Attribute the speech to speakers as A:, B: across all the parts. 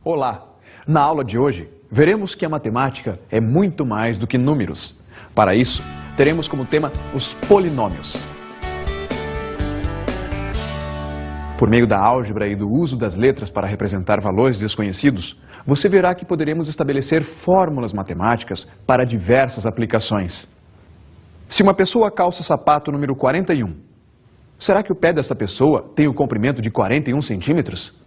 A: Olá! Na aula de hoje, veremos que a matemática é muito mais do que números. Para isso, teremos como tema os polinômios. Por meio da álgebra e do uso das letras para representar valores desconhecidos, você verá que poderemos estabelecer fórmulas matemáticas para diversas aplicações. Se uma pessoa calça sapato número 41, será que o pé dessa pessoa tem o comprimento de 41 centímetros?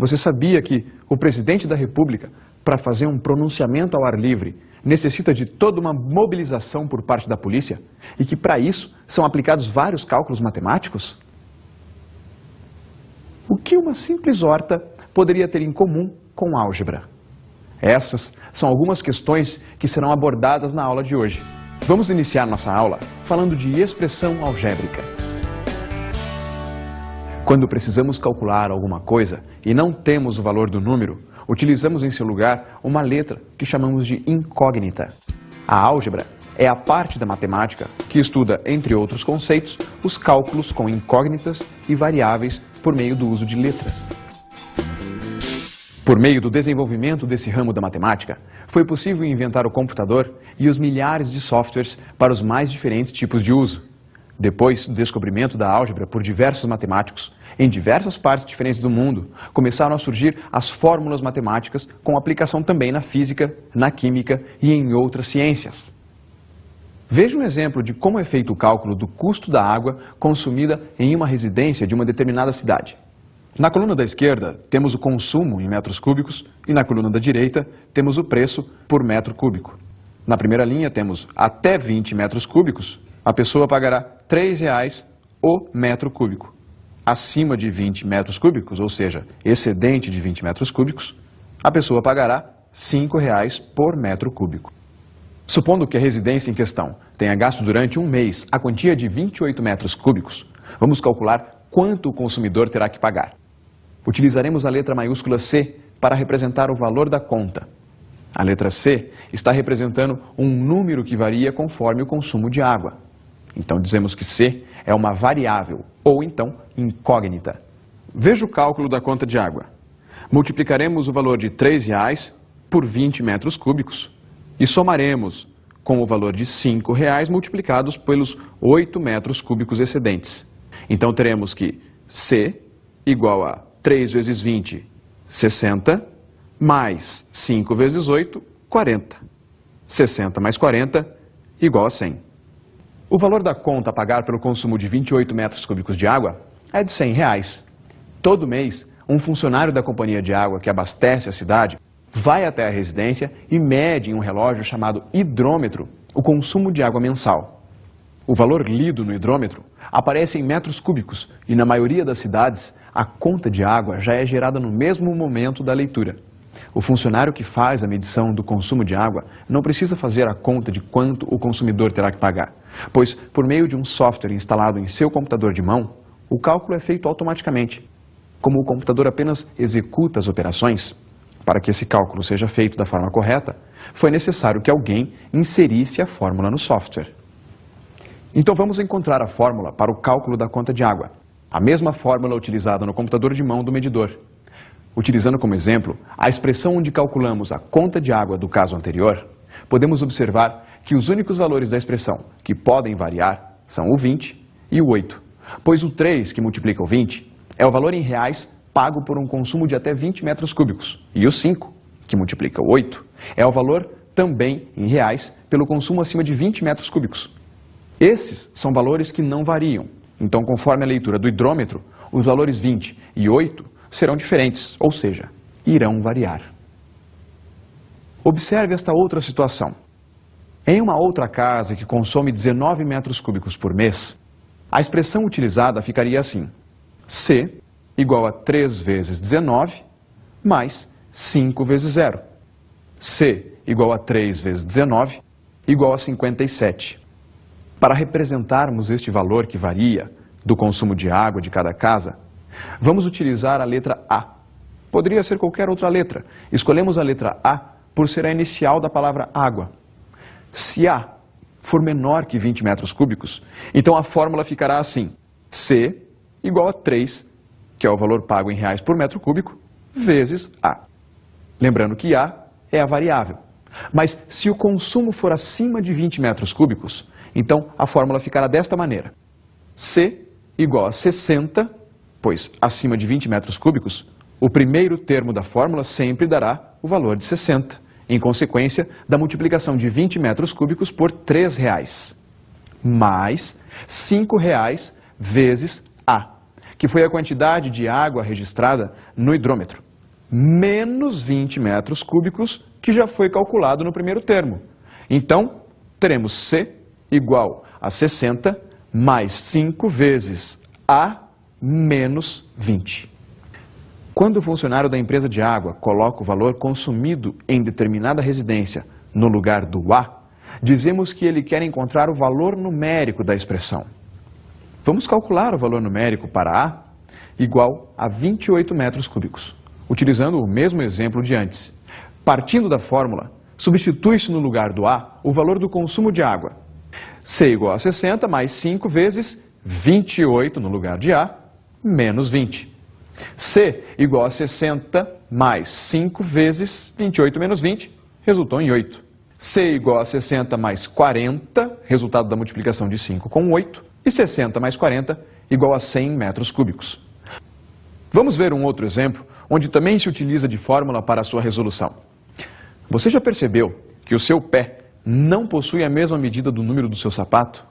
A: Você sabia que o presidente da República, para fazer um pronunciamento ao ar livre, necessita de toda uma mobilização por parte da polícia e que para isso são aplicados vários cálculos matemáticos? O que uma simples horta poderia ter em comum com álgebra? Essas são algumas questões que serão abordadas na aula de hoje. Vamos iniciar nossa aula falando de expressão algébrica. Quando precisamos calcular alguma coisa e não temos o valor do número, utilizamos em seu lugar uma letra que chamamos de incógnita. A álgebra é a parte da matemática que estuda, entre outros conceitos, os cálculos com incógnitas e variáveis por meio do uso de letras. Por meio do desenvolvimento desse ramo da matemática, foi possível inventar o computador e os milhares de softwares para os mais diferentes tipos de uso. Depois do descobrimento da álgebra por diversos matemáticos, em diversas partes diferentes do mundo, começaram a surgir as fórmulas matemáticas com aplicação também na física, na química e em outras ciências. Veja um exemplo de como é feito o cálculo do custo da água consumida em uma residência de uma determinada cidade. Na coluna da esquerda, temos o consumo em metros cúbicos e na coluna da direita, temos o preço por metro cúbico. Na primeira linha, temos até 20 metros cúbicos, a pessoa pagará R$ 3,00 o metro cúbico. Acima de 20 metros cúbicos, ou seja, excedente de 20 metros cúbicos, a pessoa pagará R$ 5,00 por metro cúbico. Supondo que a residência em questão tenha gasto durante um mês a quantia de 28 metros cúbicos, vamos calcular quanto o consumidor terá que pagar. Utilizaremos a letra maiúscula C para representar o valor da conta. A letra C está representando um número que varia conforme o consumo de água. Então dizemos que C é uma variável, ou então incógnita. Veja o cálculo da conta de água. Multiplicaremos o valor de R$ 3,00 por 20 metros cúbicos e somaremos com o valor de R$ 5,00 multiplicados pelos 8 metros cúbicos excedentes. Então teremos que C igual a 3 vezes 20, 60, mais 5 vezes 8, 40. 60 mais 40 igual a 100. O valor da conta a pagar pelo consumo de 28 metros cúbicos de água é de R$ 100. Todo mês, um funcionário da companhia de água que abastece a cidade vai até a residência e mede em um relógio chamado hidrômetro o consumo de água mensal. O valor lido no hidrômetro aparece em metros cúbicos e na maioria das cidades a conta de água já é gerada no mesmo momento da leitura. O funcionário que faz a medição do consumo de água não precisa fazer a conta de quanto o consumidor terá que pagar, pois, por meio de um software instalado em seu computador de mão, o cálculo é feito automaticamente. Como o computador apenas executa as operações, para que esse cálculo seja feito da forma correta, foi necessário que alguém inserisse a fórmula no software. Então vamos encontrar a fórmula para o cálculo da conta de água, a mesma fórmula utilizada no computador de mão do medidor. Utilizando como exemplo a expressão onde calculamos a conta de água do caso anterior, podemos observar que os únicos valores da expressão que podem variar são o 20 e o 8, pois o 3, que multiplica o 20, é o valor em reais pago por um consumo de até 20 metros cúbicos, e o 5, que multiplica o 8, é o valor também em reais pelo consumo acima de 20 metros cúbicos. Esses são valores que não variam, então conforme a leitura do hidrômetro, os valores 20 e 8 serão diferentes, ou seja, irão variar. Observe esta outra situação. Em uma outra casa que consome 19 metros cúbicos por mês, a expressão utilizada ficaria assim: C igual a 3 vezes 19 mais 5 vezes 0. C igual a 3 vezes 19 igual a 57. Para representarmos este valor que varia do consumo de água de cada casa, vamos utilizar a letra A. Poderia ser qualquer outra letra. Escolhemos a letra A por ser a inicial da palavra água. Se A for menor que 20 metros cúbicos, então a fórmula ficará assim: C igual a 3, que é o valor pago em reais por metro cúbico, vezes A. Lembrando que A é a variável. Mas se o consumo for acima de 20 metros cúbicos, então a fórmula ficará desta maneira. C igual a 60, pois acima de 20 metros cúbicos, o primeiro termo da fórmula sempre dará o valor de 60, em consequência da multiplicação de 20 metros cúbicos por R$3, mais R$5 vezes A, que foi a quantidade de água registrada no hidrômetro, menos 20 metros cúbicos, que já foi calculado no primeiro termo. Então, teremos C igual a 60 mais 5 vezes A menos 20. Quando o funcionário da empresa de água coloca o valor consumido em determinada residência no lugar do A, dizemos que ele quer encontrar o valor numérico da expressão. Vamos calcular o valor numérico para A igual a 28 metros cúbicos, utilizando o mesmo exemplo de antes. Partindo da fórmula, substitui-se no lugar do A o valor do consumo de água. C igual a 60 mais 5 vezes 28 no lugar de A, menos 20. C igual a 60 mais 5 vezes 28 menos 20, resultou em 8. C igual a 60 mais 40, resultado da multiplicação de 5 com 8. E 60 mais 40 igual a 100 metros cúbicos. Vamos ver um outro exemplo, onde também se utiliza de fórmula para a sua resolução. Você já percebeu que o seu pé não possui a mesma medida do número do seu sapato?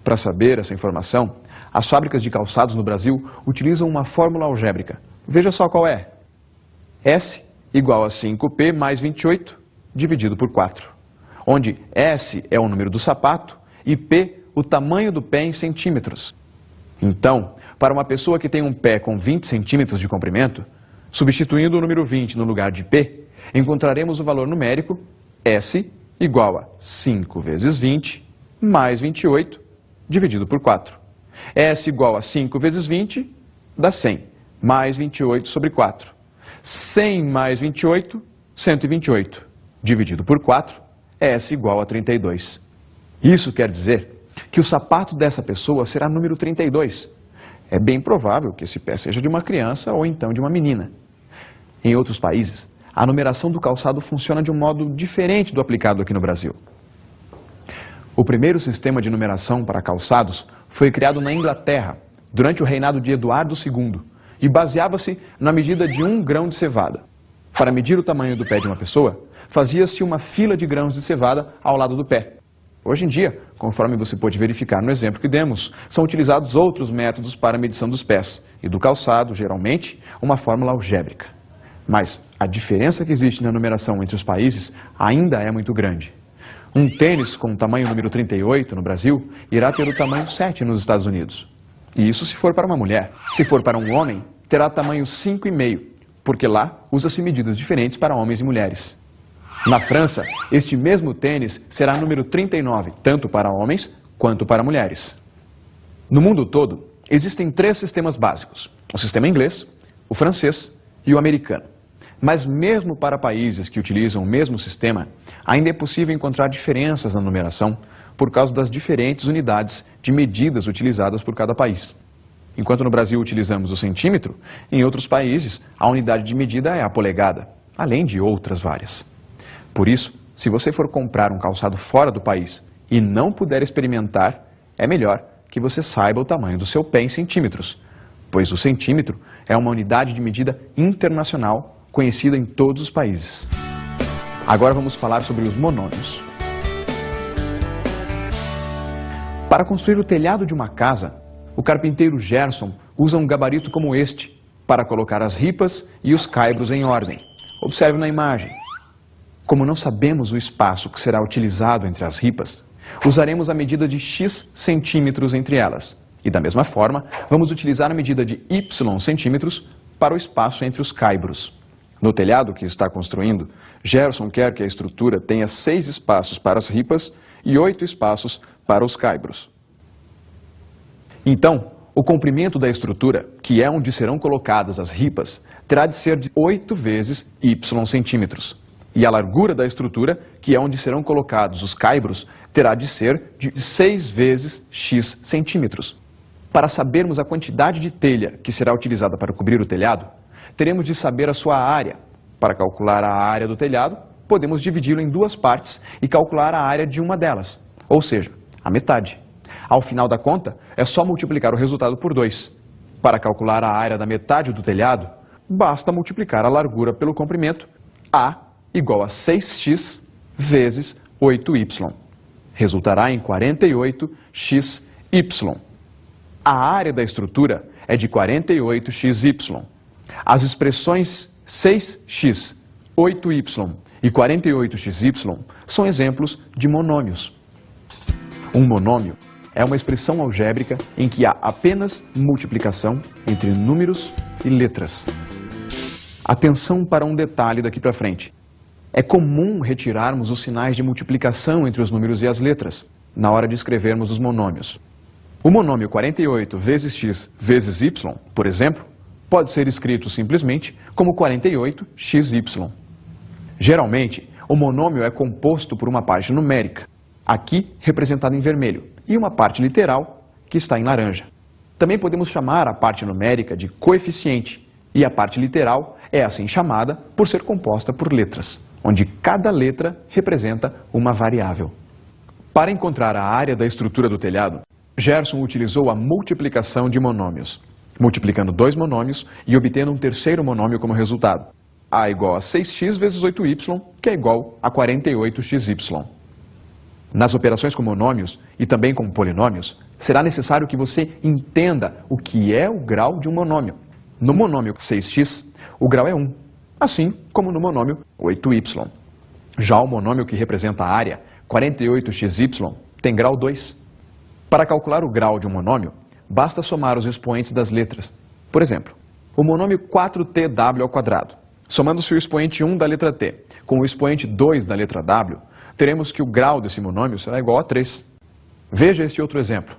A: Para saber essa informação, as fábricas de calçados no Brasil utilizam uma fórmula algébrica. Veja só qual é. S igual a 5P mais 28 dividido por 4, onde S é o número do sapato e P o tamanho do pé em centímetros. Então, para uma pessoa que tem um pé com 20 centímetros de comprimento, substituindo o número 20 no lugar de P, encontraremos o valor numérico S igual a 5 vezes 20 mais 28 dividido por 4. S igual a 5 vezes 20 dá 100, mais 28 sobre 4. 100 mais 28, 128, dividido por 4, S igual a 32. Isso quer dizer que o sapato dessa pessoa será número 32. É bem provável que esse pé seja de uma criança ou então de uma menina. Em outros países, a numeração do calçado funciona de um modo diferente do aplicado aqui no Brasil. O primeiro sistema de numeração para calçados foi criado na Inglaterra, durante o reinado de Eduardo II, e baseava-se na medida de 1 grão de cevada. Para medir o tamanho do pé de uma pessoa, fazia-se uma fila de grãos de cevada ao lado do pé. Hoje em dia, conforme você pôde verificar no exemplo que demos, são utilizados outros métodos para a medição dos pés e do calçado, geralmente, uma fórmula algébrica. Mas a diferença que existe na numeração entre os países ainda é muito grande. Um tênis com o tamanho número 38 no Brasil irá ter o tamanho 7 nos Estados Unidos. E isso se for para uma mulher. Se for para um homem, terá tamanho 5,5, porque lá usa-se medidas diferentes para homens e mulheres. Na França, este mesmo tênis será número 39, tanto para homens quanto para mulheres. No mundo todo, existem 3 sistemas básicos: o sistema inglês, o francês e o americano. Mas mesmo para países que utilizam o mesmo sistema, ainda é possível encontrar diferenças na numeração por causa das diferentes unidades de medidas utilizadas por cada país. Enquanto no Brasil utilizamos o centímetro, em outros países a unidade de medida é a polegada, além de outras várias. Por isso, se você for comprar um calçado fora do país e não puder experimentar, é melhor que você saiba o tamanho do seu pé em centímetros, pois o centímetro é uma unidade de medida internacional conhecida em todos os países. Agora vamos falar sobre os monômios. Para construir o telhado de uma casa, o carpinteiro Gerson usa um gabarito como este para colocar as ripas e os caibros em ordem. Observe na imagem. Como não sabemos o espaço que será utilizado entre as ripas, usaremos a medida de X centímetros entre elas. E da mesma forma, vamos utilizar a medida de Y centímetros para o espaço entre os caibros. No telhado que está construindo, Gerson quer que a estrutura tenha 6 espaços para as ripas e 8 espaços para os caibros. Então, o comprimento da estrutura, que é onde serão colocadas as ripas, terá de ser de 8 vezes Y centímetros. E a largura da estrutura, que é onde serão colocados os caibros, terá de ser de 6 vezes X centímetros. Para sabermos a quantidade de telha que será utilizada para cobrir o telhado, teremos de saber a sua área, Para calcular a área do telhado, podemos dividi-lo em duas partes e calcular a área de uma delas, ou seja, a metade. Ao final da conta, é só multiplicar o resultado por 2. Para calcular a área da metade do telhado, basta multiplicar a largura pelo comprimento, A igual a 6x vezes 8y. Resultará em 48xy. A área da estrutura é de 48xy. As expressões 6x, 8y e 48xy são exemplos de monômios. Um monômio é uma expressão algébrica em que há apenas multiplicação entre números e letras. Atenção para um detalhe daqui para frente. É comum retirarmos os sinais de multiplicação entre os números e as letras na hora de escrevermos os monômios. O monômio 48 vezes x vezes y, por exemplo, pode ser escrito simplesmente como 48xy. Geralmente, o monômio é composto por uma parte numérica, aqui representada em vermelho, e uma parte literal, que está em laranja. Também podemos chamar a parte numérica de coeficiente, e a parte literal é assim chamada por ser composta por letras, onde cada letra representa uma variável. Para encontrar a área da estrutura do telhado, Gerson utilizou a multiplicação de monômios, multiplicando 2 monômios e obtendo um terceiro monômio como resultado. A igual a 6x vezes 8y, que é igual a 48xy. Nas operações com monômios e também com polinômios, será necessário que você entenda o que é o grau de um monômio. No monômio 6x, o grau é 1, assim como no monômio 8y. Já o monômio que representa a área, 48xy, tem grau 2. Para calcular o grau de um monômio, basta somar os expoentes das letras. Por exemplo, o monômio 4tw². Somando-se o expoente 1 da letra t com o expoente 2 da letra w, teremos que o grau desse monômio será igual a 3. Veja este outro exemplo.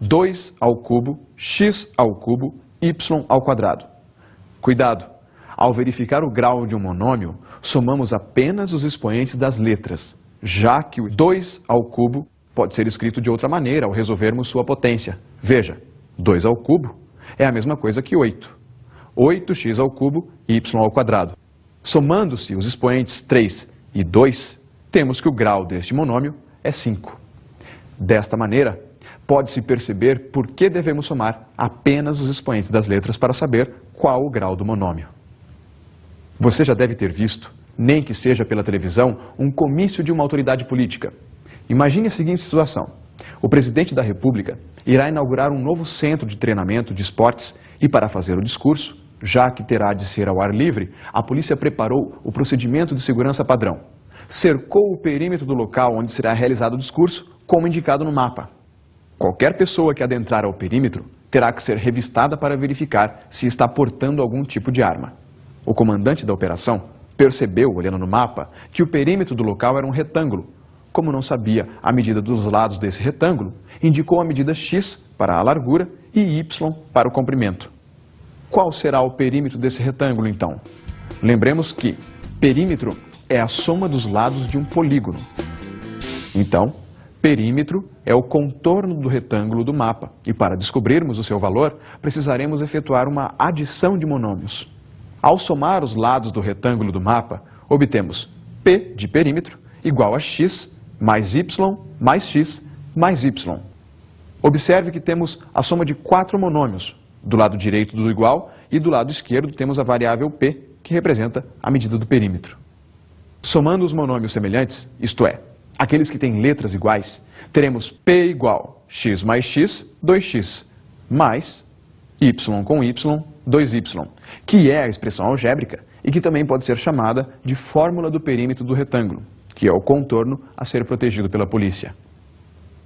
A: 2 ao cubo, x ao cubo, y ao quadrado. Cuidado! Ao verificar o grau de um monômio, somamos apenas os expoentes das letras, já que o 2 ao cubo pode ser escrito de outra maneira ao resolvermos sua potência. Veja, 2 ao cubo é a mesma coisa que 8. 8x ao cubo, y ao quadrado. Somando-se os expoentes 3 e 2, temos que o grau deste monômio é 5. Desta maneira, pode-se perceber por que devemos somar apenas os expoentes das letras para saber qual o grau do monômio. Você já deve ter visto, nem que seja pela televisão, um comício de uma autoridade política. Imagine a seguinte situação. O presidente da República irá inaugurar um novo centro de treinamento de esportes e, para fazer o discurso, já que terá de ser ao ar livre, a polícia preparou o procedimento de segurança padrão. Cercou o perímetro do local onde será realizado o discurso, como indicado no mapa. Qualquer pessoa que adentrar ao perímetro terá que ser revistada para verificar se está portando algum tipo de arma. O comandante da operação percebeu, olhando no mapa, que o perímetro do local era um retângulo. Como não sabia a medida dos lados desse retângulo, indicou a medida x para a largura e y para o comprimento. Qual será o perímetro desse retângulo, então? Lembremos que perímetro é a soma dos lados de um polígono. Então, perímetro é o contorno do retângulo do mapa. E para descobrirmos o seu valor, precisaremos efetuar uma adição de monômios. Ao somar os lados do retângulo do mapa, obtemos P de perímetro igual a x mais y mais x mais y. Observe que temos a soma de 4 monômios. Do lado direito do igual e do lado esquerdo temos a variável P, que representa a medida do perímetro. Somando os monômios semelhantes, isto é, aqueles que têm letras iguais, teremos P igual x mais x, 2x, mais y com y, 2y, que é a expressão algébrica e que também pode ser chamada de fórmula do perímetro do retângulo, que é o contorno a ser protegido pela polícia.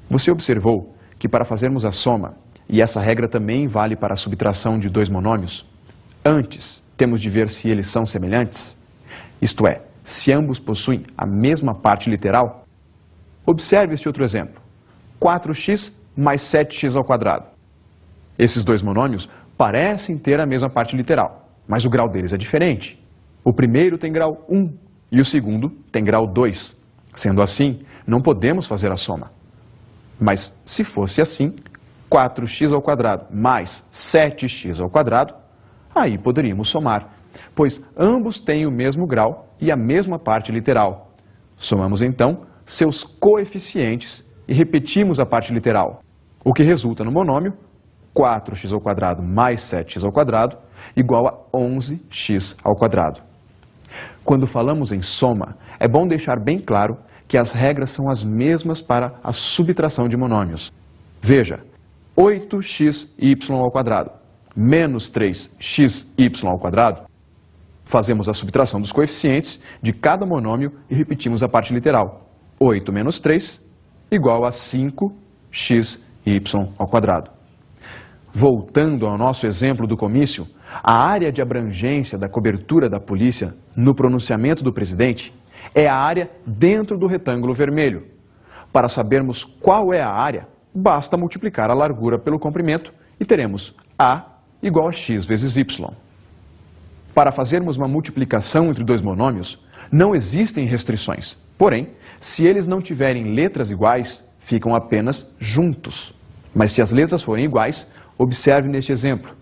A: Você observou que para fazermos a soma, e essa regra também vale para a subtração de 2 monômios, antes temos de ver se eles são semelhantes, isto é, se ambos possuem a mesma parte literal. Observe este outro exemplo, 4x mais 7x ao quadrado. Esses 2 monômios parecem ter a mesma parte literal, mas o grau deles é diferente. O primeiro tem grau 1 e o segundo tem grau 2. Sendo assim, não podemos fazer a soma. Mas se fosse assim, 4x ao quadrado mais 7x ao quadrado, aí poderíamos somar pois ambos têm o mesmo grau e a mesma parte literal. Somamos então seus coeficientes e repetimos a parte literal, o que resulta no monômio 4x² mais 7x² igual a 11x². Quando falamos em soma, é bom deixar bem claro que as regras são as mesmas para a subtração de monômios. Veja, 8xy² menos 3xy², fazemos a subtração dos coeficientes de cada monômio e repetimos a parte literal. 8 menos 3 igual a 5xy². Voltando ao nosso exemplo do comício, a área de abrangência da cobertura da polícia no pronunciamento do presidente é a área dentro do retângulo vermelho. Para sabermos qual é a área, basta multiplicar a largura pelo comprimento e teremos A igual a x vezes y. Para fazermos uma multiplicação entre dois monômios, não existem restrições. Porém, se eles não tiverem letras iguais, ficam apenas juntos. Mas se as letras forem iguais, observe neste exemplo.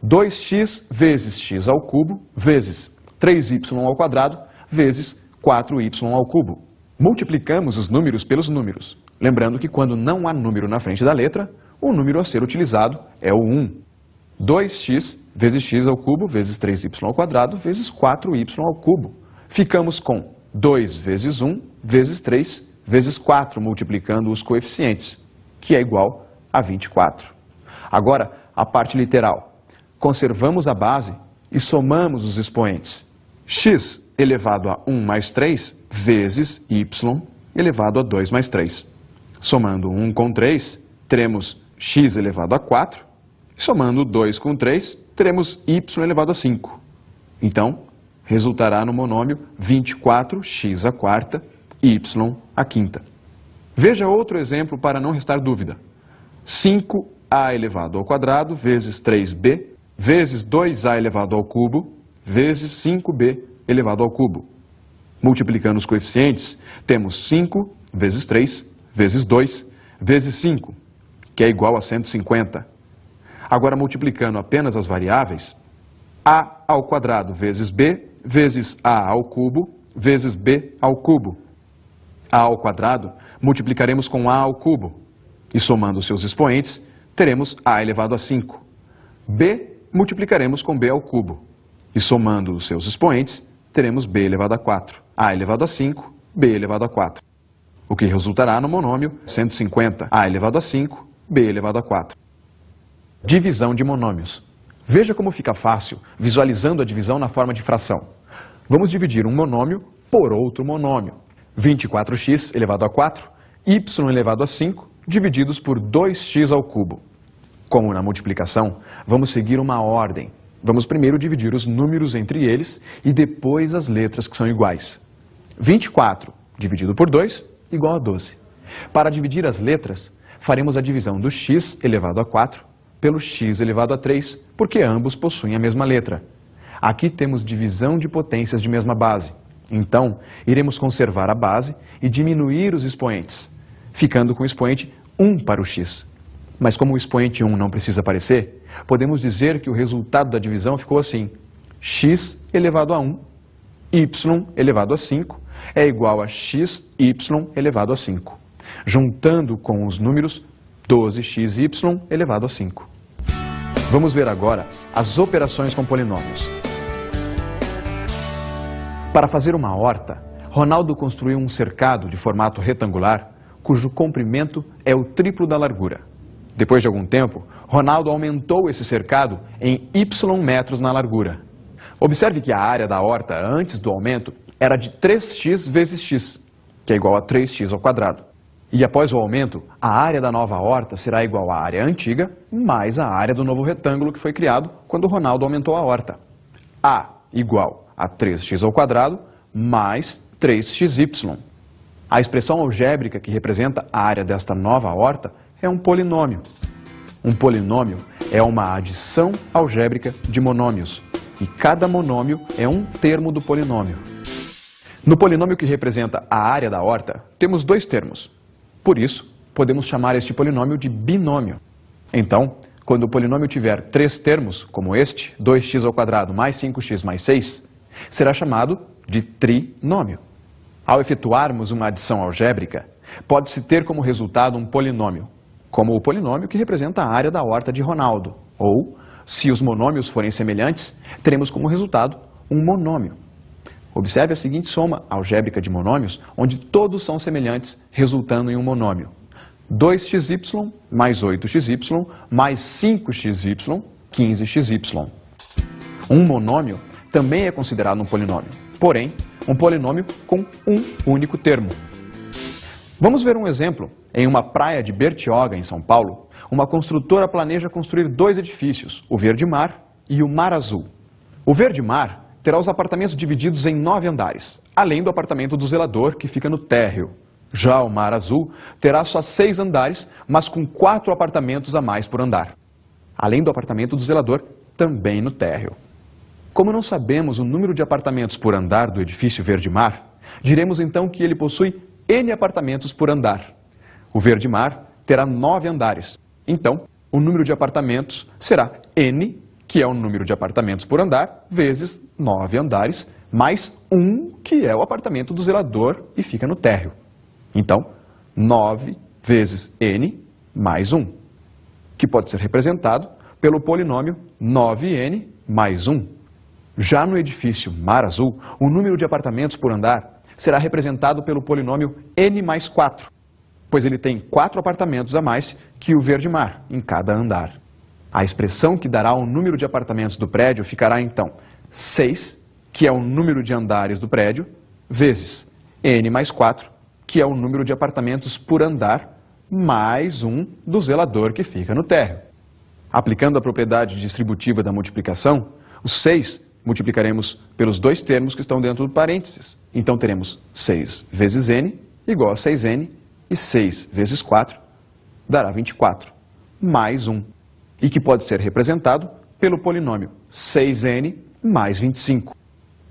A: 2x vezes x² vezes 3y² vezes 4y². Multiplicamos os números pelos números. Lembrando que quando não há número na frente da letra, o número a ser utilizado é o 1. 2x vezes x² vezes 3y² vezes 4y². Ficamos com 2 vezes 1 vezes 3 vezes 4, multiplicando os coeficientes, que é igual a 24. Agora, a parte literal. Conservamos a base e somamos os expoentes. X elevado a 1 mais 3 vezes y elevado a 2 mais 3. Somando 1 com 3, teremos x elevado a 4. E somando 2 com 3, teremos y elevado a 5. Então, resultará no monômio 24x², y². Veja outro exemplo para não restar dúvida. 5a elevado ao quadrado vezes 3b vezes 2a elevado ao cubo vezes 5b elevado ao cubo. Multiplicando os coeficientes, temos 5 vezes 3 vezes 2 vezes 5, que é igual a 150. Agora, multiplicando apenas as variáveis, a ao quadrado vezes b vezes a ao cubo vezes b ao cubo. A ao quadrado multiplicaremos com a ao cubo e somando seus expoentes teremos a elevado a 5. B multiplicaremos com b ao cubo e somando os seus expoentes teremos b elevado a 4. A elevado a 5, b elevado a 4. O que resultará no monômio 150. A elevado a 5, b elevado a 4. Divisão de monômios. Veja como fica fácil visualizando a divisão na forma de fração. Vamos dividir um monômio por outro monômio. 24x elevado a 4, y elevado a 5, divididos por 2x². Como na multiplicação, vamos seguir uma ordem. Vamos primeiro dividir os números entre eles e depois as letras que são iguais. 24 dividido por 2 igual a 12. Para dividir as letras, faremos a divisão do x elevado a 4 pelo x elevado a 3, porque ambos possuem a mesma letra. Aqui temos divisão de potências de mesma base. Então, iremos conservar a base e diminuir os expoentes, ficando com o expoente 1 para o x. Mas como o expoente 1 não precisa aparecer, podemos dizer que o resultado da divisão ficou assim. X elevado a 1, y elevado a 5 é igual a xy elevado a 5. Juntando com os números 12xy elevado a 5. Vamos ver agora as operações com polinômios. Para fazer uma horta, Ronaldo construiu um cercado de formato retangular, cujo comprimento é o triplo da largura. Depois de algum tempo, Ronaldo aumentou esse cercado em y metros na largura. Observe que a área da horta antes do aumento era de 3x vezes x, que é igual a 3x². E após o aumento, a área da nova horta será igual à área antiga mais a área do novo retângulo que foi criado quando Ronaldo aumentou a horta. A igual a 3x² mais 3xy. A expressão algébrica que representa a área desta nova horta é um polinômio. Um polinômio é uma adição algébrica de monômios, e cada monômio é um termo do polinômio. No polinômio que representa a área da horta, temos dois termos. Por isso, podemos chamar este polinômio de binômio. Então, quando o polinômio tiver 3 termos, como este, 2x² mais 5x mais 6, será chamado de trinômio. Ao efetuarmos uma adição algébrica, pode-se ter como resultado um polinômio, como o polinômio que representa a área da horta de Ronaldo, ou, se os monômios forem semelhantes, teremos como resultado um monômio. Observe a seguinte soma algébrica de monômios, onde todos são semelhantes, resultando em um monômio. 2xy mais 8xy mais 5xy, 15xy. Um monômio também é considerado um polinômio, porém, um polinômio com um único termo. Vamos ver um exemplo. Em uma praia de Bertioga, em São Paulo, uma construtora planeja construir 2 edifícios, o Verde Mar e o Mar Azul. O Verde Mar terá os apartamentos divididos em 9 andares, além do apartamento do zelador, que fica no térreo. Já o Mar Azul terá só 6 andares, mas com 4 apartamentos a mais por andar, além do apartamento do zelador, também no térreo. Como não sabemos o número de apartamentos por andar do edifício Verde Mar, diremos então que ele possui N apartamentos por andar. O Verde Mar terá 9 andares, então o número de apartamentos será N, que é o número de apartamentos por andar, vezes 9 andares, mais 1, que é o apartamento do zelador e fica no térreo. Então, 9 vezes N mais 1, que pode ser representado pelo polinômio 9N mais 1. Já no edifício Mar Azul, o número de apartamentos por andar será representado pelo polinômio N mais 4, pois ele tem 4 apartamentos a mais que o Verde Mar em cada andar. A expressão que dará o número de apartamentos do prédio ficará então 6, que é o número de andares do prédio, vezes N mais 4, que é o número de apartamentos por andar, mais 1 do zelador que fica no térreo. Aplicando a propriedade distributiva da multiplicação, o 6 multiplicaremos pelos 2 termos que estão dentro do parênteses. Então teremos 6 vezes n igual a 6n, e 6 vezes 4 dará 24, mais 1, e que pode ser representado pelo polinômio 6n mais 25.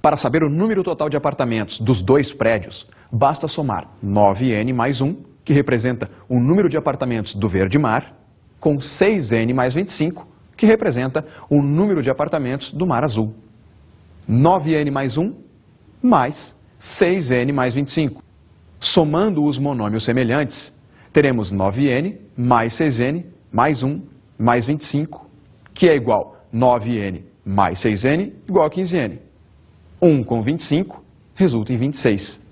A: Para saber o número total de apartamentos dos 2 prédios, basta somar 9n mais 1, que representa o número de apartamentos do Verde Mar, com 6n mais 25, que representa o número de apartamentos do Mar Azul. 9n mais 1, mais 6n mais 25. Somando os monômios semelhantes, teremos 9n mais 6n mais 1 mais 25, que é igual a 9n mais 6n igual a 15n. 1 com 25 resulta em 26.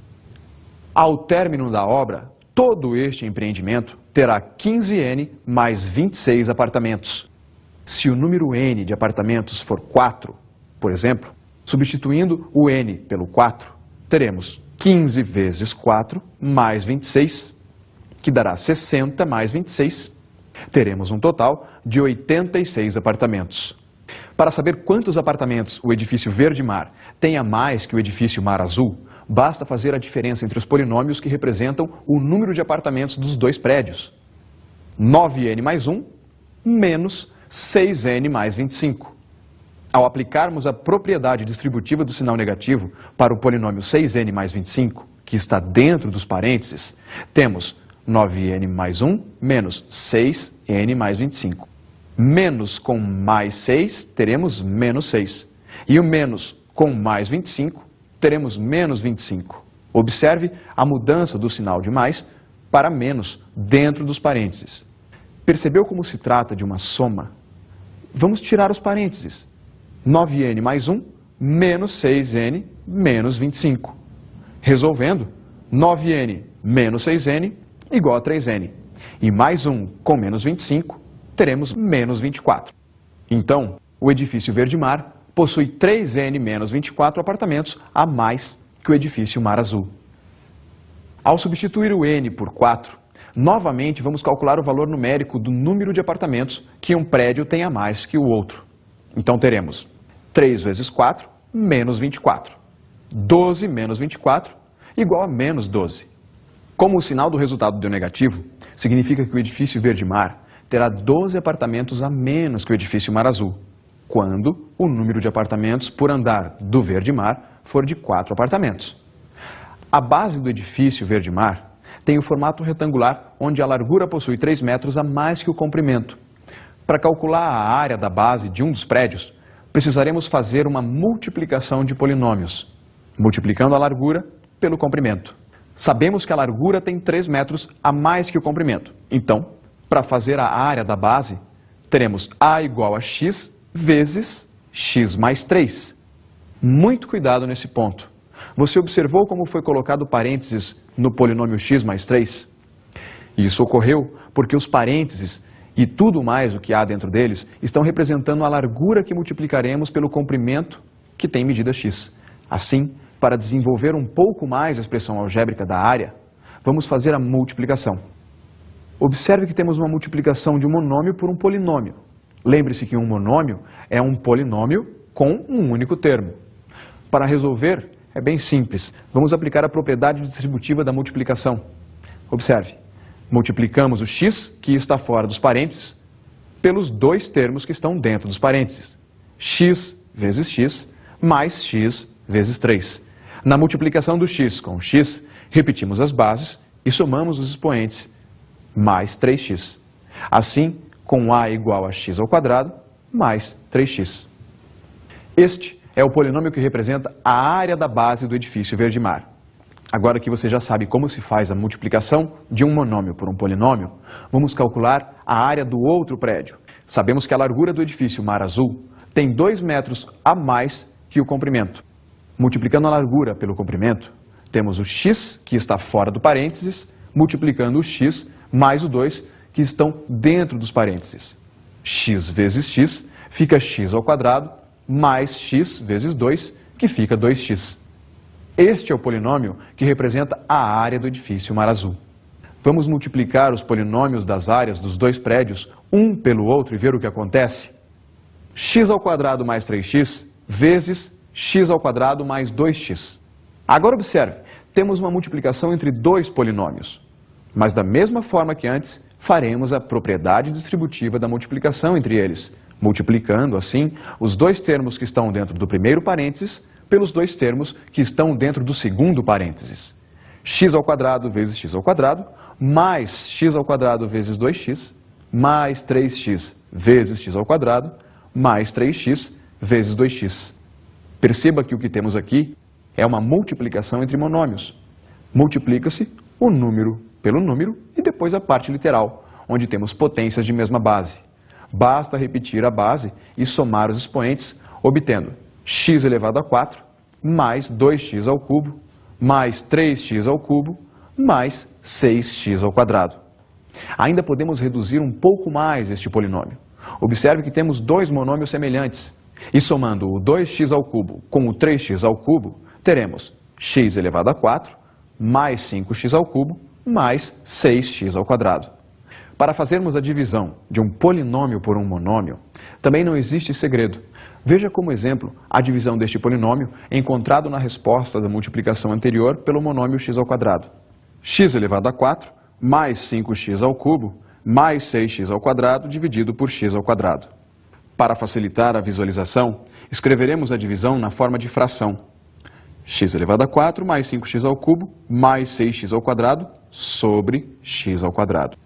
A: Ao término da obra, todo este empreendimento terá 15n mais 26 apartamentos. Se o número n de apartamentos for 4, por exemplo, substituindo o n pelo 4, teremos 15 vezes 4 mais 26, que dará 60 mais 26. Teremos um total de 86 apartamentos. Para saber quantos apartamentos o edifício Verde Mar tem a mais que o edifício Mar Azul, basta fazer a diferença entre os polinômios que representam o número de apartamentos dos 2 prédios. 9n mais 1 menos 6n mais 25. Ao aplicarmos a propriedade distributiva do sinal negativo para o polinômio 6n mais 25, que está dentro dos parênteses, temos 9n mais 1 menos 6n mais 25. Menos com mais 6, teremos menos 6. E o menos com mais 25, teremos menos 25. Observe a mudança do sinal de mais para menos dentro dos parênteses. Percebeu como se trata de uma soma? Vamos tirar os parênteses. 9n mais 1 menos 6n menos 25. Resolvendo, 9n menos 6n igual a 3n. E mais 1 com menos 25, teremos menos 24. Então, o edifício Verde Mar possui 3n menos 24 apartamentos a mais que o edifício Mar Azul. Ao substituir o n por 4, novamente vamos calcular o valor numérico do número de apartamentos que um prédio tem a mais que o outro. Então teremos 3 vezes 4 menos 24. 12 menos 24 igual a menos 12. Como o sinal do resultado deu negativo, significa que o edifício Verde Mar terá 12 apartamentos a menos que o edifício Mar Azul, quando o número de apartamentos por andar do Verde Mar for de 4 apartamentos. A base do edifício Verde Mar tem o formato retangular, onde a largura possui 3 metros a mais que o comprimento. Para calcular a área da base de um dos prédios, precisaremos fazer uma multiplicação de polinômios, multiplicando a largura pelo comprimento. Sabemos que a largura tem 3 metros a mais que o comprimento. Então, para fazer a área da base, teremos A igual a x vezes x mais 3. Muito cuidado nesse ponto. Você observou como foi colocado parênteses no polinômio x mais 3? Isso ocorreu porque os parênteses e tudo mais o que há dentro deles estão representando a largura que multiplicaremos pelo comprimento que tem medida x. Assim, para desenvolver um pouco mais a expressão algébrica da área, vamos fazer a multiplicação. Observe que temos uma multiplicação de um monômio por um polinômio. Lembre-se que um monômio é um polinômio com um único termo. Para resolver, é bem simples. Vamos aplicar a propriedade distributiva da multiplicação. Observe. Multiplicamos o x, que está fora dos parênteses, pelos dois termos que estão dentro dos parênteses. X vezes x, mais x vezes 3. Na multiplicação do x com x, repetimos as bases e somamos os expoentes, mais 3x. Assim, com a igual a x ao quadrado, mais 3x. Este é o polinômio que representa a área da base do edifício Verde-Mar. Agora que você já sabe como se faz a multiplicação de um monômio por um polinômio, vamos calcular a área do outro prédio. Sabemos que a largura do edifício Mar Azul tem 2 metros a mais que o comprimento. Multiplicando a largura pelo comprimento, temos o x, que está fora do parênteses, multiplicando o x mais o 2, que estão dentro dos parênteses. X vezes x fica x ao quadrado, mais x vezes 2, que fica 2x. Este é o polinômio que representa a área do edifício Mar Azul. Vamos multiplicar os polinômios das áreas dos dois prédios, um pelo outro, e ver o que acontece? X ao quadrado mais 3x vezes x ao quadrado mais 2x. Agora observe, temos uma multiplicação entre dois polinômios. Mas da mesma forma que antes, faremos a propriedade distributiva da multiplicação entre eles, multiplicando, assim, os dois termos que estão dentro do primeiro parênteses pelos dois termos que estão dentro do segundo parênteses. X ao quadrado vezes x ao quadrado, mais x ao quadrado vezes 2x, mais 3x vezes x ao quadrado, mais 3x vezes 2x. Perceba que o que temos aqui é uma multiplicação entre monômios. Multiplica-se o número pelo número e depois a parte literal, onde temos potências de mesma base. Basta repetir a base e somar os expoentes, obtendo x elevado a 4, mais 2x ao cubo, mais 3x ao cubo, mais 6x ao quadrado. Ainda podemos reduzir um pouco mais este polinômio. Observe que temos dois monômios semelhantes, e somando o 2x ao cubo com o 3x ao cubo, teremos x elevado a 4, mais 5x ao cubo, mais 6x ao quadrado. Para fazermos a divisão de um polinômio por um monômio, também não existe segredo. Veja como exemplo a divisão deste polinômio encontrado na resposta da multiplicação anterior pelo monômio x ao quadrado. X elevado a 4 mais 5x ao cubo mais 6x ao quadrado dividido por x ao quadrado. Para facilitar a visualização, escreveremos a divisão na forma de fração. X elevado a 4 mais 5x ao cubo mais 6x ao quadrado sobre x ao quadrado.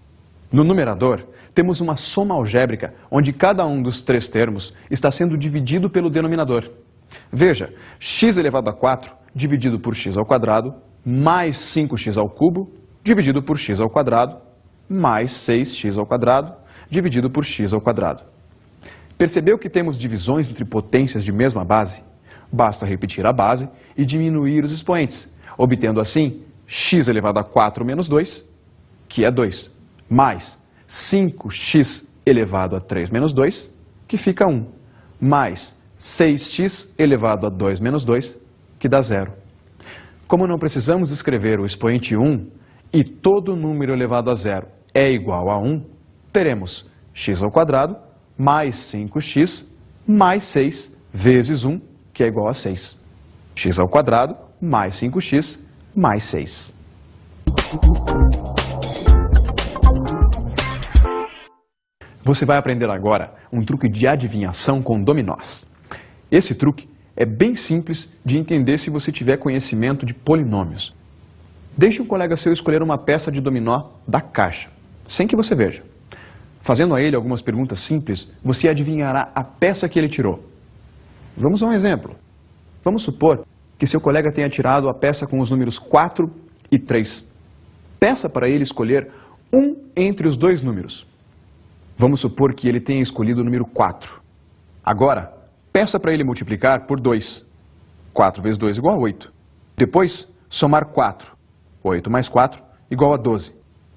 A: No numerador, temos uma soma algébrica, onde cada um dos três termos está sendo dividido pelo denominador. Veja, x elevado a 4 dividido por x ao quadrado, mais 5x ao cubo, dividido por x ao quadrado, mais 6x ao quadrado, dividido por x ao quadrado. Percebeu que temos divisões entre potências de mesma base? Basta repetir a base e diminuir os expoentes, obtendo assim x elevado a 4 menos 2, que é 2. Mais 5x elevado a 3 menos 2, que fica 1, mais 6x elevado a 2 menos 2, que dá 0. Como não precisamos escrever o expoente 1 e todo número elevado a 0 é igual a 1, teremos x ao quadrado mais 5x mais 6 vezes 1, que é igual a 6. X ao quadrado mais 5x mais 6. Você vai aprender agora um truque de adivinhação com dominós. Esse truque é bem simples de entender se você tiver conhecimento de polinômios. Deixe um colega seu escolher uma peça de dominó da caixa, sem que você veja. Fazendo a ele algumas perguntas simples, você adivinhará a peça que ele tirou. Vamos a um exemplo. Vamos supor que seu colega tenha tirado a peça com os números 4 e 3. Peça para ele escolher um entre os dois números. Vamos supor que ele tenha escolhido o número 4. Agora, peça para ele multiplicar por 2. 4 vezes 2 igual a 8. Depois, somar 4. 8 mais 4 igual a 12.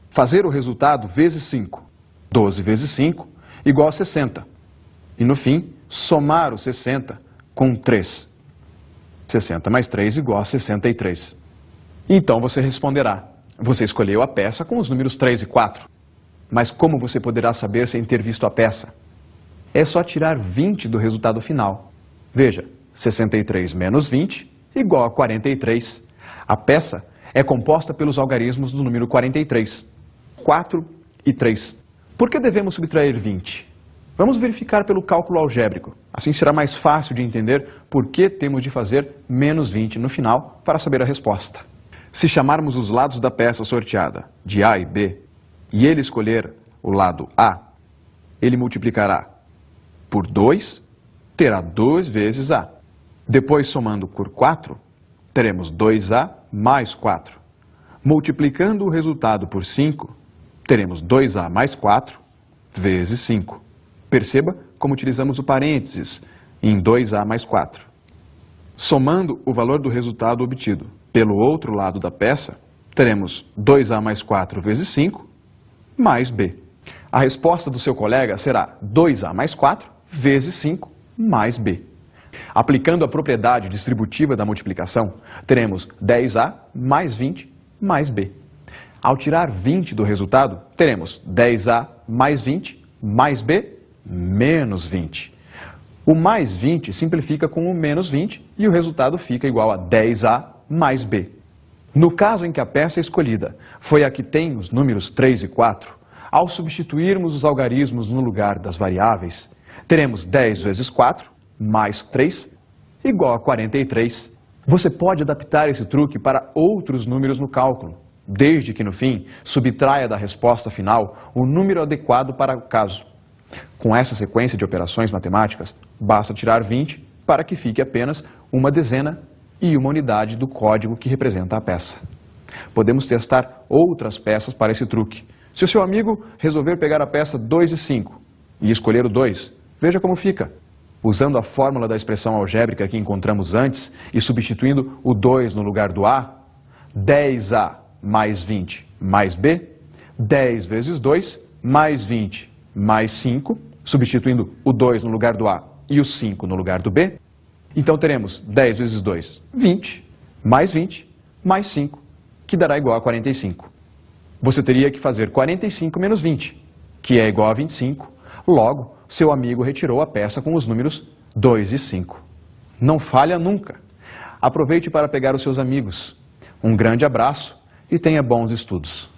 A: Fazer o resultado vezes 5. 12 vezes 5 igual a 60. E no fim, somar o 60 com 3. 60 mais 3 igual a 63. Então você responderá. Você escolheu a peça com os números 3 e 4. Mas como você poderá saber sem ter visto a peça? É só tirar 20 do resultado final. Veja, 63 menos 20 igual a 43. A peça é composta pelos algarismos do número 43, 4 e 3. Por que devemos subtrair 20? Vamos verificar pelo cálculo algébrico. Assim será mais fácil de entender por que temos de fazer menos 20 no final para saber a resposta. Se chamarmos os lados da peça sorteada de A e B, e ele escolher o lado A, ele multiplicará por 2, terá 2 vezes A. Depois, somando por 4, teremos 2A mais 4. Multiplicando o resultado por 5, teremos 2A mais 4 vezes 5. Perceba como utilizamos o parênteses em 2A mais 4. Somando o valor do resultado obtido pelo outro lado da peça, teremos 2A mais 4 vezes 5 mais B. A resposta do seu colega será 2A mais 4 vezes 5 mais B. Aplicando a propriedade distributiva da multiplicação, teremos 10A mais 20 mais B. Ao tirar 20 do resultado, teremos 10A mais 20 mais B menos 20. O mais 20 simplifica com o menos 20 e o resultado fica igual a 10A mais B. No caso em que a peça escolhida foi a que tem os números 3 e 4, ao substituirmos os algarismos no lugar das variáveis, teremos 10 vezes 4 mais 3 igual a 43. Você pode adaptar esse truque para outros números no cálculo, desde que no fim subtraia da resposta final o número adequado para o caso. Com essa sequência de operações matemáticas, basta tirar 20 para que fique apenas uma dezena e uma unidade do código que representa a peça. Podemos testar outras peças para esse truque. Se o seu amigo resolver pegar a peça 2 e 5 e escolher o 2, veja como fica. Usando a fórmula da expressão algébrica que encontramos antes e substituindo o 2 no lugar do A, 10A mais 20 mais B, 10 vezes 2 mais 20 mais 5, substituindo o 2 no lugar do A e o 5 no lugar do B. Então teremos 10 vezes 2, 20, mais 20, mais 5, que dará igual a 45. Você teria que fazer 45 menos 20, que é igual a 25. Logo, seu amigo retirou a peça com os números 2 e 5. Não falha nunca. Aproveite para pegar os seus amigos. Um grande abraço e tenha bons estudos.